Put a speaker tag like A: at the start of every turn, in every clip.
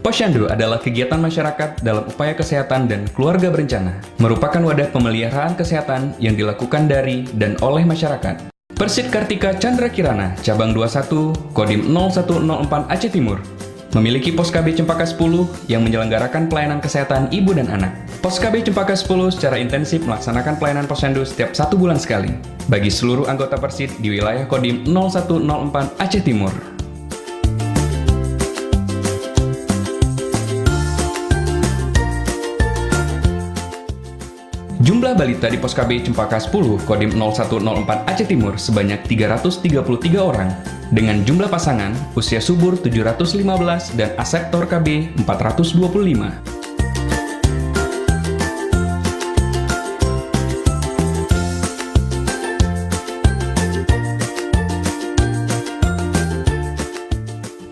A: Posyandu adalah kegiatan masyarakat dalam upaya kesehatan dan keluarga berencana, merupakan wadah pemeliharaan kesehatan yang dilakukan dari dan oleh masyarakat. Persit Kartika Chandra Kirana, Cabang 21, Kodim 0104 Aceh Timur, memiliki Pos KB Cempaka 10 yang menyelenggarakan pelayanan kesehatan ibu dan anak. Pos KB Cempaka 10 secara intensif melaksanakan pelayanan posyandu setiap 1 bulan sekali bagi seluruh anggota Persit di wilayah Kodim 0104 Aceh Timur. Jumlah balita di Pos KB Cempaka 10 Kodim 0104 Aceh Timur sebanyak 333 orang, dengan jumlah pasangan usia subur 715 dan aseptor KB 425.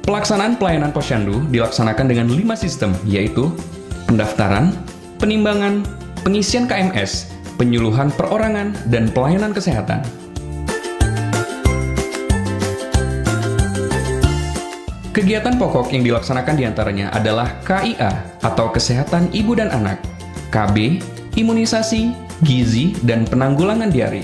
A: Pelaksanaan pelayanan posyandu dilaksanakan dengan 5 sistem, yaitu pendaftaran, penimbangan, pengisian KMS, penyuluhan perorangan, dan pelayanan kesehatan. Kegiatan pokok yang dilaksanakan diantaranya adalah KIA atau Kesehatan Ibu dan Anak, KB, Imunisasi, Gizi, dan Penanggulangan Diare.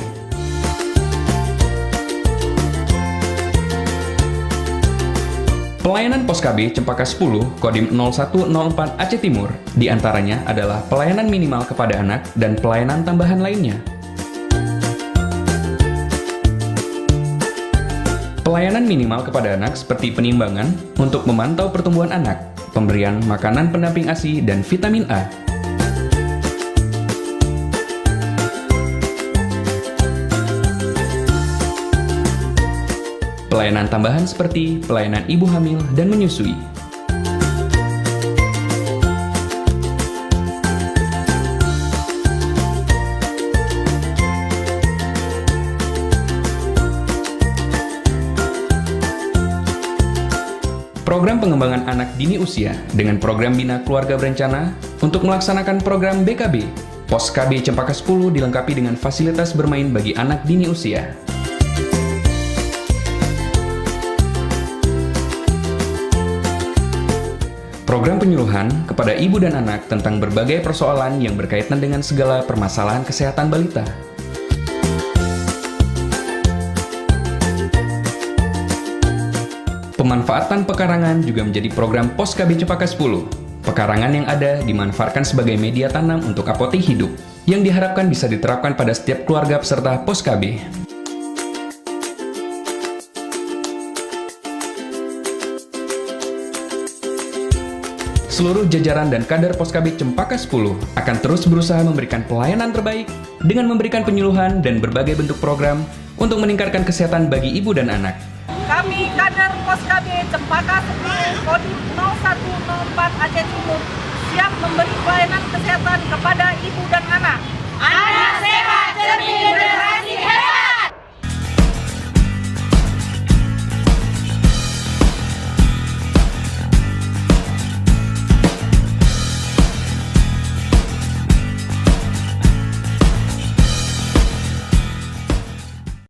A: Pelayanan Pos KB Cempaka 10 Kodim 0104 Aceh Timur diantaranya adalah pelayanan minimal kepada anak dan pelayanan tambahan lainnya. Pelayanan minimal kepada anak seperti penimbangan untuk memantau pertumbuhan anak, pemberian makanan pendamping ASI dan vitamin A. Pelayanan tambahan seperti pelayanan ibu hamil dan menyusui. Program pengembangan anak dini usia dengan program Bina Keluarga Berencana untuk melaksanakan program BKB. Pos KB Cempaka 10 dilengkapi dengan fasilitas bermain bagi anak dini usia. Program penyuluhan kepada ibu dan anak tentang berbagai persoalan yang berkaitan dengan segala permasalahan kesehatan balita. Pemanfaatan pekarangan juga menjadi program Pos KB Cempaka 10. Pekarangan yang ada dimanfaatkan sebagai media tanam untuk apotek hidup, yang diharapkan bisa diterapkan pada setiap keluarga peserta Pos KB. Seluruh jajaran dan kader Pos KB Cempaka 10 akan terus berusaha memberikan pelayanan terbaik dengan memberikan penyuluhan dan berbagai bentuk program untuk meningkatkan kesehatan bagi ibu dan anak.
B: Kami kader Pos KB Cempaka 10 Kodim 0104 Aceh Timur siap memberi pelayanan kesehatan kepada ibu dan anak.